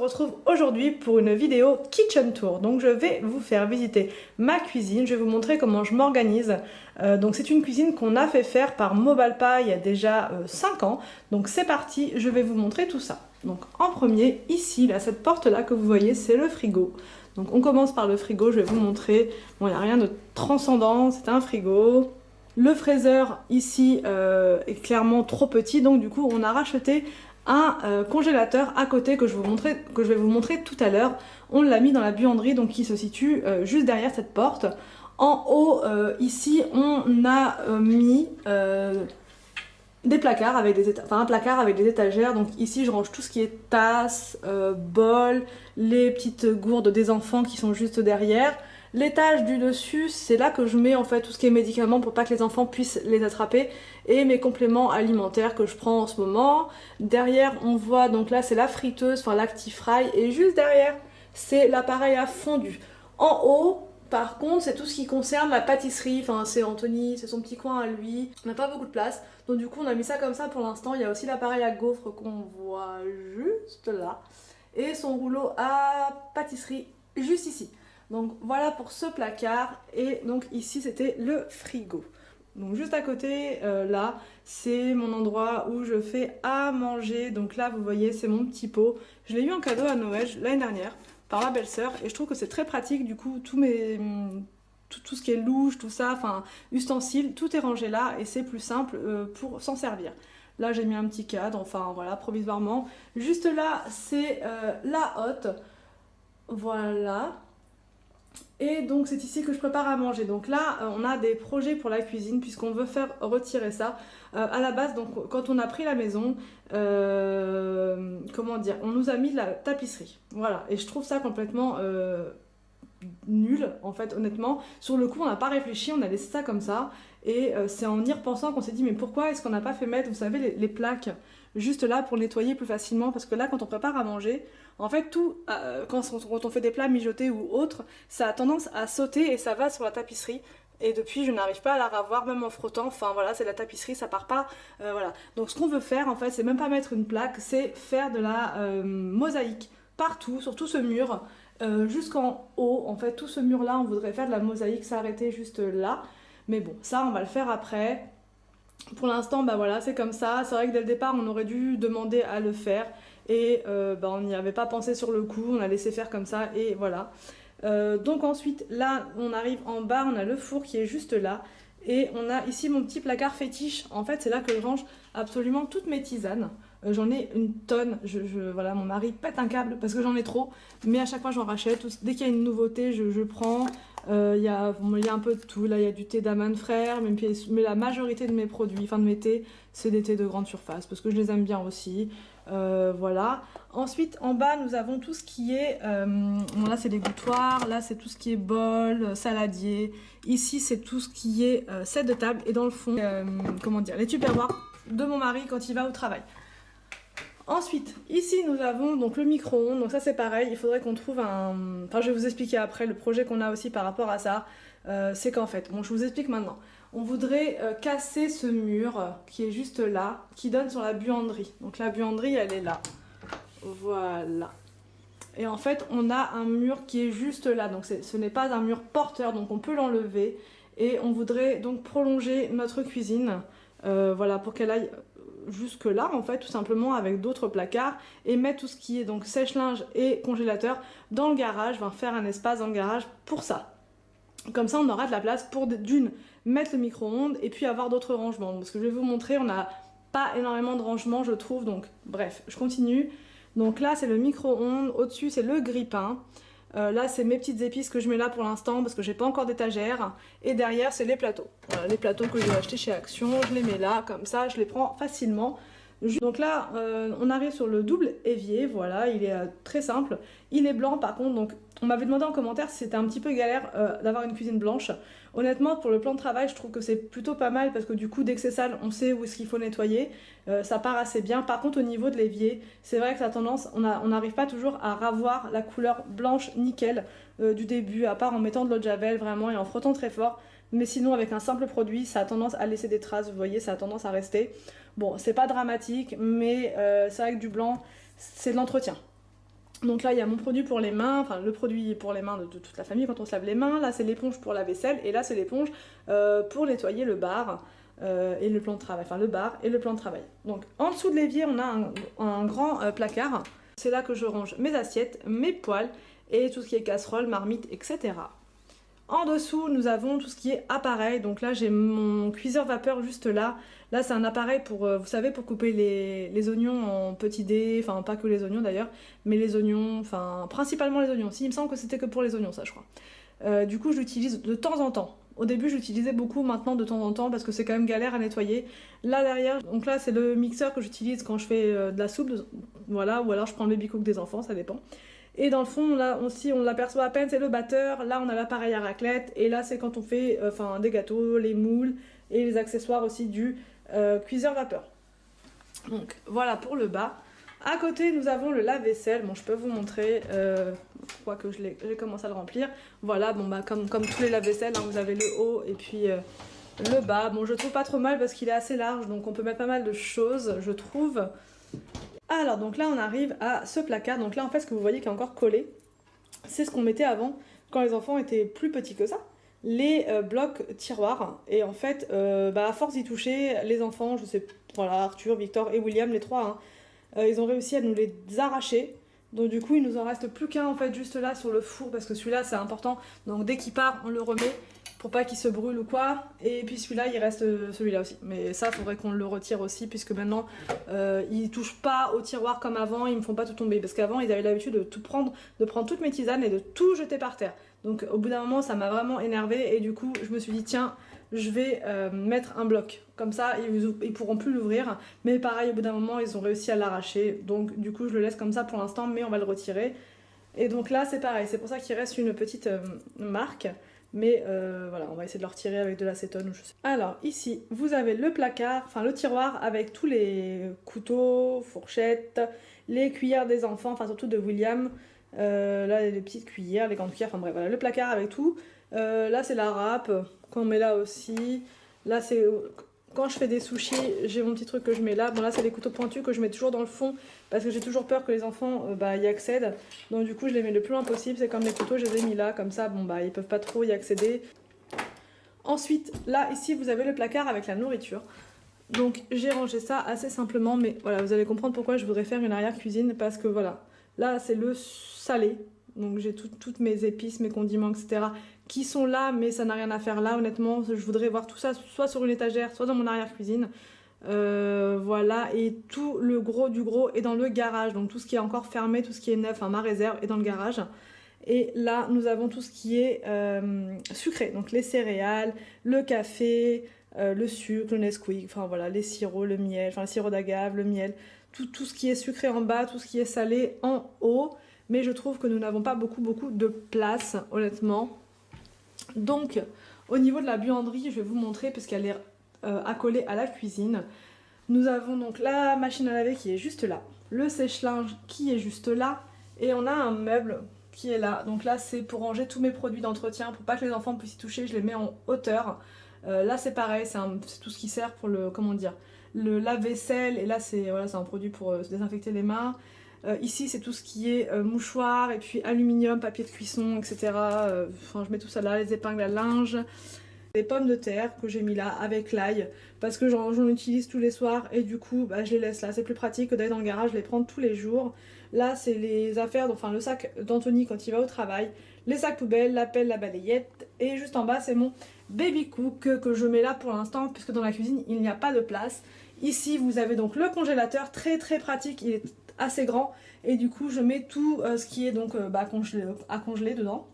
retrouve aujourd'hui pour une vidéo kitchen tour. Donc je vais vous faire visiter ma cuisine, je vais vous montrer comment je m'organise. Donc c'est une cuisine qu'on a fait faire par Mobalpa il y a déjà 5 ans. Donc c'est parti, je vais vous montrer tout ça. Donc en premier, ici, là, cette porte là que vous voyez, c'est le frigo. Donc on commence par le frigo, je vais vous montrer. Bon, il n'y a rien de transcendant, c'est un frigo. Le fraiseur ici est clairement trop petit, donc du coup on a racheté un congélateur à côté que je vais vous montrer tout à l'heure. On l'a mis dans la buanderie, donc qui se situe juste derrière cette porte. En haut, ici, on a mis des placards avec un placard avec des étagères. Donc ici, je range tout ce qui est tasses, bols, les petites gourdes des enfants qui sont juste derrière. L'étage du dessus, c'est là que je mets en fait tout ce qui est médicaments pour pas que les enfants puissent les attraper, et mes compléments alimentaires que je prends en ce moment. Derrière, on voit, donc là c'est la friteuse, enfin l'Actifry, et juste derrière c'est l'appareil à fondu. En haut, par contre, c'est tout ce qui concerne la pâtisserie, enfin c'est Anthony, c'est son petit coin à lui, on n'a pas beaucoup de place, donc du coup on a mis ça comme ça pour l'instant. Il y a aussi l'appareil à gaufres qu'on voit juste là, et son rouleau à pâtisserie juste ici. Donc voilà pour ce placard, et donc ici c'était le frigo. Donc juste à côté, là, c'est mon endroit où je fais à manger. Donc là, vous voyez, c'est mon petit pot. Je l'ai eu en cadeau à Noël l'année dernière par ma belle-sœur, et je trouve que c'est très pratique. Du coup, tout ce qui est louche, tout ça, enfin, ustensiles, tout est rangé là, et c'est plus simple pour s'en servir. Là, j'ai mis un petit cadre, enfin voilà, provisoirement. Juste là, c'est la hotte. Voilà. Et donc c'est ici que je prépare à manger. Donc là on a des projets pour la cuisine puisqu'on veut faire retirer ça. À la base, donc quand on a pris la maison, comment dire, on nous a mis de la tapisserie. Voilà, et je trouve ça complètement nul en fait, honnêtement. Sur le coup on n'a pas réfléchi, on a laissé ça comme ça. Et c'est en y repensant qu'on s'est dit mais pourquoi est-ce qu'on n'a pas fait mettre, vous savez, les plaques juste là pour nettoyer plus facilement, parce que là quand on prépare à manger, en fait tout, quand on fait des plats mijotés ou autres, ça a tendance à sauter et ça va sur la tapisserie. Et depuis je n'arrive pas à la ravoir même en frottant, enfin voilà, c'est la tapisserie, ça part pas, voilà. Donc ce qu'on veut faire en fait, c'est même pas mettre une plaque, c'est faire de la mosaïque partout, sur tout ce mur, jusqu'en haut. En fait tout ce mur là on voudrait faire de la mosaïque, s'arrêter juste là. Mais bon, ça on va le faire après. Pour l'instant, bah voilà, c'est comme ça. C'est vrai que dès le départ, on aurait dû demander à le faire. Et on n'y avait pas pensé sur le coup, on a laissé faire comme ça, et voilà. Donc ensuite, là, on arrive en bas, on a le four qui est juste là. Et on a ici mon petit placard fétiche. En fait, c'est là que je range absolument toutes mes tisanes. J'en ai une tonne. Voilà, mon mari pète un câble parce que j'en ai trop. Mais à chaque fois, j'en rachète. Dès qu'il y a une nouveauté, je prends. Il y a un peu de tout. Là, il y a du thé d'Amann Frères. Mais la majorité de mes produits, enfin de mes thés, c'est des thés de grande surface parce que je les aime bien aussi. Voilà. Ensuite, en bas, nous avons tout ce qui est... bon, là, c'est les gouttoirs. Là, c'est tout ce qui est bol, saladier. Ici, c'est tout ce qui est set de table. Et dans le fond, comment dire, les tupperwares de mon mari quand il va au travail. Ensuite, ici, nous avons donc le micro-ondes. Donc ça, c'est pareil. Il faudrait qu'on trouve un... Enfin, je vais vous expliquer après le projet qu'on a aussi par rapport à ça. C'est qu'en fait, bon, je vous explique maintenant. On voudrait casser ce mur qui est juste là, qui donne sur la buanderie. Donc la buanderie, elle est là. Voilà. Et en fait, on a un mur qui est juste là. Donc ce n'est pas un mur porteur, donc on peut l'enlever. Et on voudrait donc prolonger notre cuisine, voilà, pour qu'elle aille jusque là, en fait, tout simplement, avec d'autres placards, et mettre tout ce qui est donc sèche-linge et congélateur dans le garage. On va faire un espace dans le garage pour ça. Comme ça, on aura de la place pour d'une, mettre le micro-ondes, et puis avoir d'autres rangements. Parce que je vais vous montrer, on n'a pas énormément de rangements, je trouve. Donc, bref, je continue. Donc là, c'est le micro-ondes. Au-dessus, c'est le grille-pain. Là, c'est mes petites épices que je mets là pour l'instant parce que j'ai pas encore d'étagère. Et derrière, c'est les plateaux. Voilà, les plateaux que j'ai achetés chez Action. Je les mets là, comme ça, je les prends facilement. Donc là, on arrive sur le double évier. Voilà, il est très simple. Il est blanc par contre, donc on m'avait demandé en commentaire si c'était un petit peu galère d'avoir une cuisine blanche. Honnêtement, pour le plan de travail, je trouve que c'est plutôt pas mal parce que du coup, dès que c'est sale, on sait où est-ce qu'il faut nettoyer. Ça part assez bien. Par contre, au niveau de l'évier, c'est vrai que ça a tendance, on n'arrive pas toujours à ravoir la couleur blanche nickel du début, à part en mettant de l'eau de javel vraiment et en frottant très fort. Mais sinon, avec un simple produit, ça a tendance à laisser des traces, vous voyez, ça a tendance à rester. Bon, c'est pas dramatique, mais c'est vrai que du blanc, c'est de l'entretien. Donc là il y a mon produit pour les mains, enfin le produit pour les mains de toute la famille quand on se lave les mains. Là c'est l'éponge pour la vaisselle et là c'est l'éponge pour nettoyer le bar et le plan de travail, enfin le bar et le plan de travail. Donc en dessous de l'évier on a un grand placard. C'est là que je range mes assiettes, mes poêles et tout ce qui est casserole, marmite, etc. En dessous, nous avons tout ce qui est appareil. Donc là, j'ai mon cuiseur vapeur juste là. Là, c'est un appareil pour, vous savez, pour couper les oignons en petits dés. Enfin, pas que les oignons d'ailleurs, mais les oignons, enfin, principalement les oignons. Si, il me semble que c'était que pour les oignons, ça, je crois. Du coup, je l'utilise de temps en temps. Au début, je l'utilisais beaucoup, maintenant de temps en temps, parce que c'est quand même galère à nettoyer. Là, derrière, donc là, c'est le mixeur que j'utilise quand je fais de la soupe, voilà, ou alors je prends le baby cook des enfants, ça dépend. Et dans le fond, là aussi, on l'aperçoit à peine, c'est le batteur. Là, on a l'appareil à raclette. Et là, c'est quand on fait des gâteaux, les moules et les accessoires aussi du cuiseur vapeur. Donc, voilà pour le bas. À côté, nous avons le lave-vaisselle. Bon, je peux vous montrer. Je crois que j'ai commencé à le remplir. Voilà, bon, bah, comme tous les lave-vaisselles, hein, vous avez le haut et puis le bas. Bon, je trouve pas trop mal parce qu'il est assez large. Donc, on peut mettre pas mal de choses, je trouve. Alors donc là on arrive à ce placard, donc là en fait ce que vous voyez qui est encore collé, c'est ce qu'on mettait avant quand les enfants étaient plus petits que ça, les blocs tiroirs, et en fait à force d'y toucher, les enfants, je sais, voilà, Arthur, Victor et William, les trois, hein, ils ont réussi à nous les arracher, donc du coup il nous en reste plus qu'un en fait juste là sur le four, parce que celui-là c'est important, donc dès qu'il part on le remet, pour pas qu'il se brûle ou quoi, et puis celui-là il reste celui-là aussi, mais ça faudrait qu'on le retire aussi puisque maintenant ils touchent pas au tiroir comme avant, ils me font pas tout tomber, parce qu'avant ils avaient l'habitude de tout prendre, de prendre toutes mes tisanes et de tout jeter par terre, donc au bout d'un moment ça m'a vraiment énervé et du coup je me suis dit tiens je vais mettre un bloc, comme ça ils pourront plus l'ouvrir, mais pareil au bout d'un moment ils ont réussi à l'arracher, donc du coup je le laisse comme ça pour l'instant, mais on va le retirer. Et donc là c'est pareil, c'est pour ça qu'il reste une petite marque. Mais voilà, on va essayer de le retirer avec de l'acétone ou je sais. Alors ici, vous avez le placard, enfin le tiroir avec tous les couteaux, fourchettes, les cuillères des enfants, enfin surtout de William. Là, les petites cuillères, les grandes cuillères, enfin bref, voilà, le placard avec tout. Là, c'est la râpe qu'on met là aussi. Là, c'est quand je fais des sushis, j'ai mon petit truc que je mets là. Bon, là, c'est les couteaux pointus que je mets toujours dans le fond parce que j'ai toujours peur que les enfants y accèdent. Donc, du coup, je les mets le plus loin possible. C'est comme les couteaux, je les ai mis là, comme ça, bon, ils peuvent pas trop y accéder. Ensuite, là, ici, vous avez le placard avec la nourriture. Donc, j'ai rangé ça assez simplement, mais voilà, vous allez comprendre pourquoi je voudrais faire une arrière-cuisine parce que voilà, là, c'est le salé. Donc, j'ai toutes mes épices, mes condiments, etc. qui sont là, mais ça n'a rien à faire là, honnêtement. Je voudrais voir tout ça soit sur une étagère, soit dans mon arrière-cuisine. Voilà, et tout le gros du gros est dans le garage. Donc, tout ce qui est encore fermé, tout ce qui est neuf, ma réserve est dans le garage. Et là, nous avons tout ce qui est sucré. Donc, les céréales, le café, le sucre, le Nesquik, enfin voilà, les sirops, le miel, enfin le sirop d'agave, le miel. Tout ce qui est sucré en bas, tout ce qui est salé en haut. Mais je trouve que nous n'avons pas beaucoup de place, honnêtement. Donc, au niveau de la buanderie, je vais vous montrer, puisqu'elle est accolée à la cuisine. Nous avons donc la machine à laver qui est juste là, le sèche-linge qui est juste là, et on a un meuble qui est là. Donc là, c'est pour ranger tous mes produits d'entretien, pour pas que les enfants puissent y toucher, je les mets en hauteur. Là, c'est pareil, c'est tout ce qui sert pour le, comment dire, le lave-vaisselle, et là, c'est voilà, un produit pour se désinfecter les mains. Ici c'est tout ce qui est mouchoir et puis aluminium, papier de cuisson, etc. Enfin je mets tout ça là, les épingles à linge. Les pommes de terre que j'ai mis là avec l'ail parce que j'en utilise tous les soirs et du coup je les laisse là. C'est plus pratique que d'aller dans le garage, les prendre tous les jours. Là c'est les affaires, enfin le sac d'Anthony quand il va au travail, les sacs poubelles, la pelle, la balayette et juste en bas c'est mon baby cook que je mets là pour l'instant puisque dans la cuisine il n'y a pas de place. Ici vous avez donc le congélateur, très pratique, il est assez grand et du coup je mets tout ce qui est donc à congeler dedans.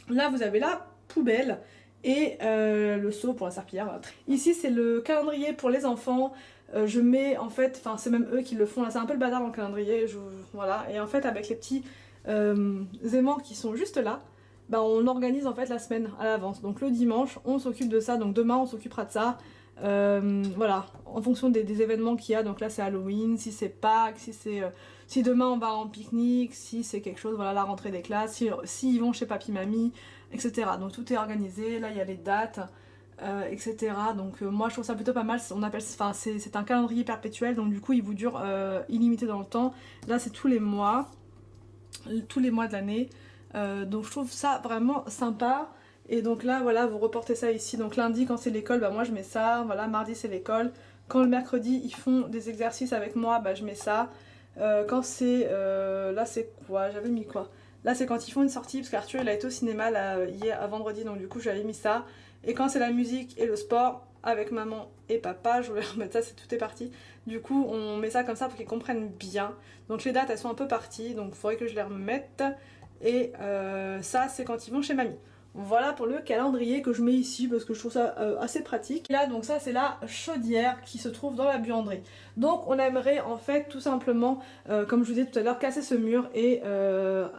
Là vous avez la poubelle et le seau pour la serpillière. Voilà. Ici c'est le calendrier pour les enfants. Je mets en fait, enfin c'est même eux qui le font là, c'est un peu le bazar dans le calendrier, voilà. Et en fait avec les petits aimants qui sont juste là, on organise en fait la semaine à l'avance. Donc le dimanche on s'occupe de ça, donc demain on s'occupera de ça. Voilà, en fonction des événements qu'il y a, donc là c'est Halloween, si c'est Pâques, si demain on va en pique-nique, si c'est quelque chose, voilà la rentrée des classes, si ils vont chez papy mamie, etc. Donc tout est organisé, là il y a les dates, etc. Donc moi je trouve ça plutôt pas mal, on appelle, enfin c'est un calendrier perpétuel, donc du coup il vous dure illimité dans le temps. Là c'est tous les mois. tous les mois de l'année. Donc je trouve ça vraiment sympa. Et donc là voilà, vous reportez ça ici. Donc lundi quand c'est l'école, bah moi je mets ça. Voilà, mardi c'est l'école. Quand le mercredi ils font des exercices avec moi, bah je mets ça. Quand c'est... là c'est quoi? J'avais mis quoi? Là c'est quand ils font une sortie, parce qu'Arthur il a été au cinéma là, hier à vendredi, donc du coup j'avais mis ça. Et quand c'est la musique et le sport, avec maman et papa, je voulais remettre ça, c'est tout est parti. Du coup on met ça comme ça pour qu'ils comprennent bien. Donc les dates elles sont un peu parties, donc il faudrait que je les remette. Et ça c'est quand ils vont chez mamie. Voilà pour le calendrier que je mets ici parce que je trouve ça assez pratique. Là donc ça c'est la chaudière qui se trouve dans la buanderie. Donc on aimerait en fait tout simplement, comme je vous disais tout à l'heure, casser ce mur et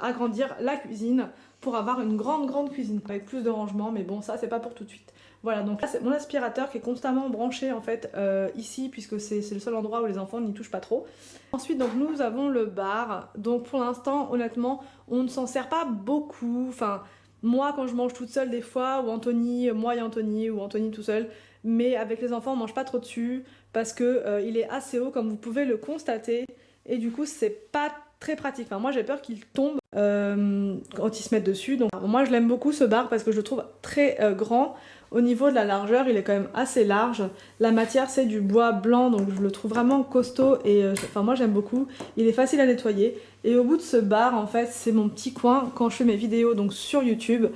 agrandir la cuisine pour avoir une grande cuisine avec plus de rangement, mais bon ça c'est pas pour tout de suite. Voilà, donc là c'est mon aspirateur qui est constamment branché en fait ici puisque c'est le seul endroit où les enfants n'y touchent pas trop. Ensuite donc nous avons le bar, donc pour l'instant honnêtement on ne s'en sert pas beaucoup, enfin moi quand je mange toute seule des fois, ou Anthony, moi et Anthony, ou Anthony tout seul, mais avec les enfants on mange pas trop dessus parce que il est assez haut comme vous pouvez le constater et du coup c'est pas très pratique. Enfin moi j'ai peur qu'il tombe quand ils se mettent dessus. Donc moi je l'aime beaucoup ce bar parce que je le trouve très grand. Au niveau de la largeur il est quand même assez large. La matière c'est du bois blanc donc je le trouve vraiment costaud et enfin moi j'aime beaucoup. Il est facile à nettoyer et au bout de ce bar en fait c'est mon petit coin quand je fais mes vidéos donc sur YouTube.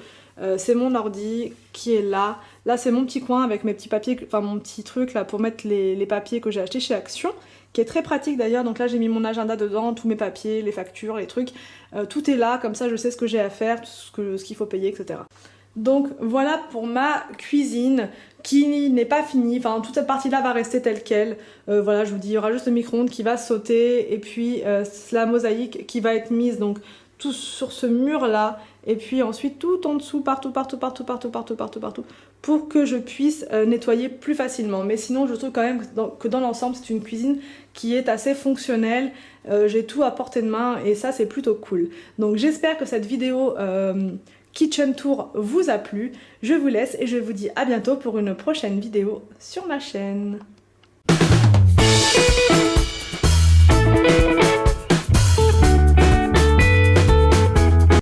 C'est mon ordi qui est là. Là c'est mon petit coin avec mes petits papiers, enfin mon petit truc là pour mettre les papiers que j'ai achetés chez Action, qui est très pratique d'ailleurs. Donc là j'ai mis mon agenda dedans, tous mes papiers, les factures, les trucs. Tout est là, comme ça je sais ce que j'ai à faire, ce qu'il faut payer, etc. Donc voilà pour ma cuisine qui n'est pas finie, enfin toute cette partie là va rester telle quelle. Voilà je vous dis, il y aura juste le micro-ondes qui va sauter et puis la mosaïque qui va être mise donc tout sur ce mur là et puis ensuite tout en dessous, partout pour que je puisse nettoyer plus facilement. Mais sinon je trouve quand même que dans l'ensemble c'est une cuisine qui est assez fonctionnelle, j'ai tout à portée de main et ça c'est plutôt cool. Donc j'espère que cette vidéo Kitchen Tour vous a plu. Je vous laisse et je vous dis à bientôt pour une prochaine vidéo sur ma chaîne.